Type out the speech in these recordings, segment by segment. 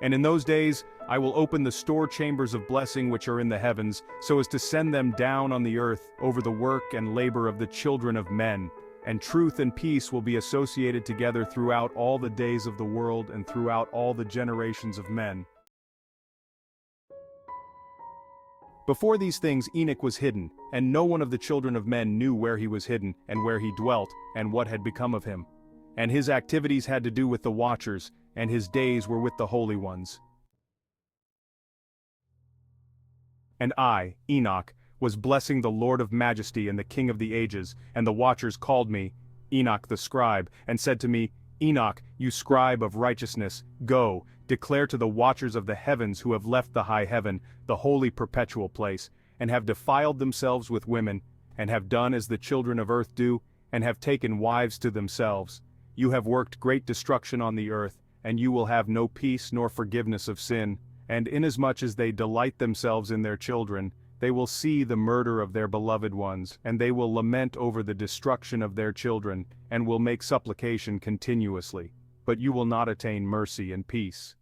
And in those days, I will open the store chambers of blessing which are in the heavens, so as to send them down on the earth over the work and labor of the children of men. And truth and peace will be associated together throughout all the days of the world and throughout all the generations of men. Before these things Enoch was hidden, and no one of the children of men knew where he was hidden, and where he dwelt, and what had become of him. And his activities had to do with the watchers, and his days were with the holy ones. And I, Enoch, was blessing the Lord of Majesty and the King of the ages, and the watchers called me, Enoch the scribe, and said to me, Enoch, you scribe of righteousness, go, declare to the watchers of the heavens who have left the high heaven, the holy perpetual place, and have defiled themselves with women, and have done as the children of earth do, and have taken wives to themselves. You have worked great destruction on the earth, and you will have no peace nor forgiveness of sin, and inasmuch as they delight themselves in their children, they will see the murder of their beloved ones, and they will lament over the destruction of their children, and will make supplication continuously. But you will not attain mercy and peace.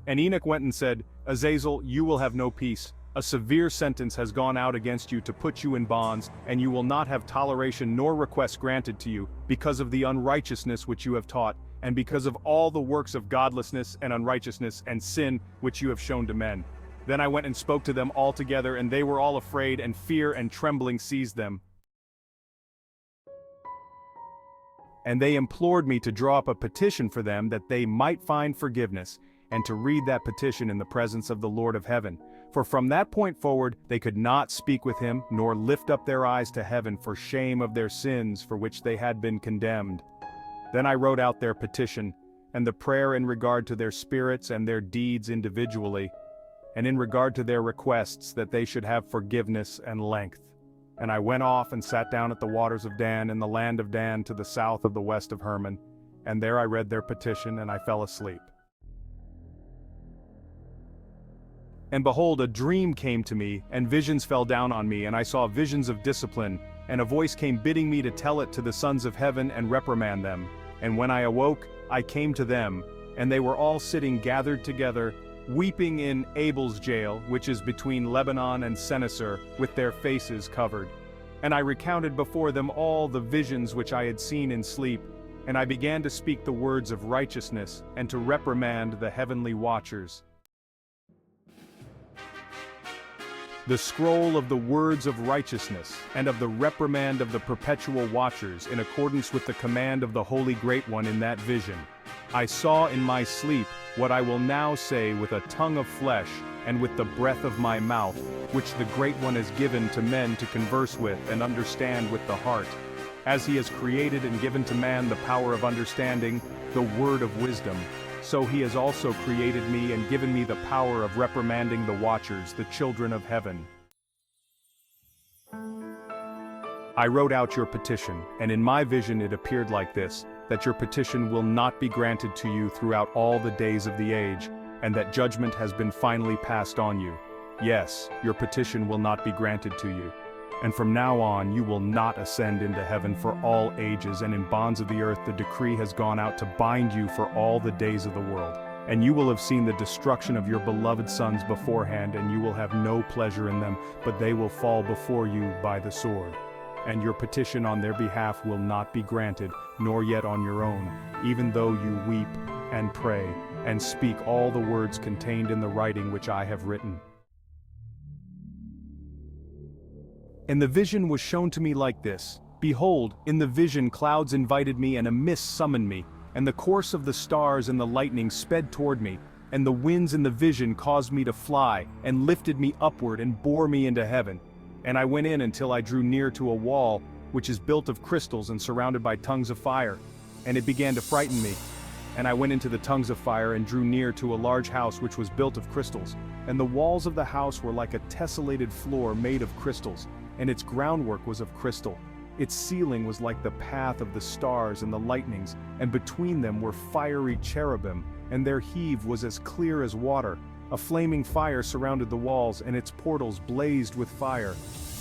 And Enoch went and said, Azazel, you will have no peace. A severe sentence has gone out against you to put you in bonds, and you will not have toleration nor request granted to you, because of the unrighteousness which you have taught, and because of all the works of godlessness and unrighteousness and sin which you have shown to men. Then I went and spoke to them all together, and they were all afraid, and fear and trembling seized them. And they implored me to draw up a petition for them that they might find forgiveness, and to read that petition in the presence of the Lord of heaven. For from that point forward they could not speak with him, nor lift up their eyes to heaven for shame of their sins for which they had been condemned. Then I wrote out their petition, and the prayer in regard to their spirits and their deeds individually, and in regard to their requests that they should have forgiveness and length. And I went off and sat down at the waters of Dan in the land of Dan to the south of the west of Hermon, and there I read their petition, and I fell asleep. And behold, a dream came to me, and visions fell down on me, and I saw visions of discipline, and a voice came bidding me to tell it to the sons of heaven and reprimand them. And when I awoke, I came to them, and they were all sitting gathered together, weeping in Abel's jail, which is between Lebanon and Sennacer, with their faces covered. And I recounted before them all the visions which I had seen in sleep, and I began to speak the words of righteousness, and to reprimand the heavenly watchers. The scroll of the words of righteousness, and of the reprimand of the perpetual watchers, in accordance with the command of the Holy Great One in that vision. I saw in my sleep what I will now say with a tongue of flesh, and with the breath of my mouth, which the Great One has given to men to converse with and understand with the heart. As he has created and given to man the power of understanding, the word of wisdom, so he has also created me and given me the power of reprimanding the watchers, the children of heaven. I wrote out your petition, and in my vision it appeared like this, that your petition will not be granted to you throughout all the days of the age, and that judgment has been finally passed on you. Yes, your petition will not be granted to you. And from now on you will not ascend into heaven for all ages, and in bonds of the earth the decree has gone out to bind you for all the days of the world. And you will have seen the destruction of your beloved sons beforehand, and you will have no pleasure in them, but they will fall before you by the sword. And your petition on their behalf will not be granted, nor yet on your own, even though you weep and pray, and speak all the words contained in the writing which I have written. And the vision was shown to me like this. Behold, in the vision clouds invited me, and a mist summoned me, and the course of the stars and the lightning sped toward me, and the winds in the vision caused me to fly, and lifted me upward and bore me into heaven. And I went in until I drew near to a wall, which is built of crystals and surrounded by tongues of fire. And it began to frighten me. And I went into the tongues of fire and drew near to a large house which was built of crystals. And the walls of the house were like a tessellated floor made of crystals, and its groundwork was of crystal. Its ceiling was like the path of the stars and the lightnings, and between them were fiery cherubim, and their heave was as clear as water. A flaming fire surrounded the walls, and its portals blazed with fire.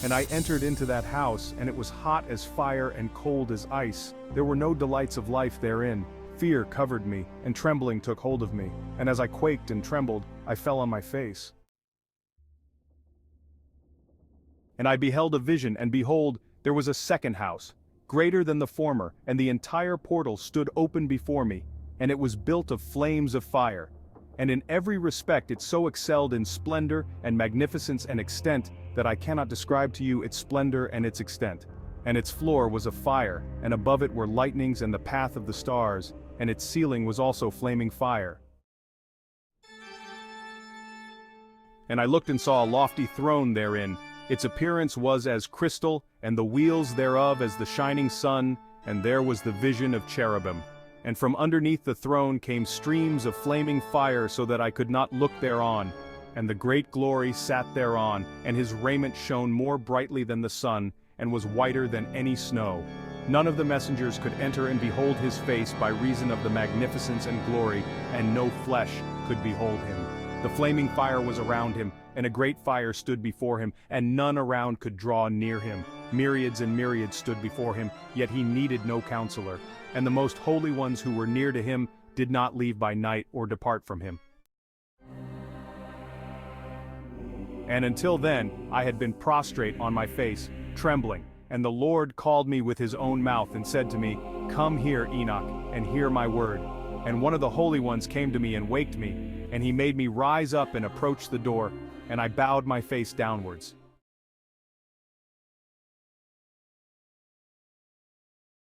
And I entered into that house, and it was hot as fire and cold as ice. There were no delights of life therein, Fear covered me, and trembling took hold of me, and as I quaked and trembled, I fell on my face. And I beheld a vision, and behold, there was a second house, greater than the former, and the entire portal stood open before me, and it was built of flames of fire. And in every respect it so excelled in splendor and magnificence and extent that I cannot describe to you its splendor and its extent. And its floor was of fire, and above it were lightnings and the path of the stars, and its ceiling was also flaming fire. And I looked and saw a lofty throne therein. Its appearance was as crystal, and the wheels thereof as the shining sun, and there was the vision of cherubim. And from underneath the throne came streams of flaming fire so that I could not look thereon. And the great glory sat thereon, and his raiment shone more brightly than the sun, and was whiter than any snow. None of the messengers could enter and behold his face by reason of the magnificence and glory, and no flesh could behold him. The flaming fire was around him, and a great fire stood before him, and none around could draw near him. Myriads and myriads stood before him, yet he needed no counselor. And the most holy ones who were near to him did not leave by night or depart from him. And until then, I had been prostrate on my face, trembling, and the Lord called me with his own mouth and said to me, "Come here, Enoch, and hear my word." And one of the holy ones came to me and waked me, and he made me rise up and approach the door, and I bowed my face downwards.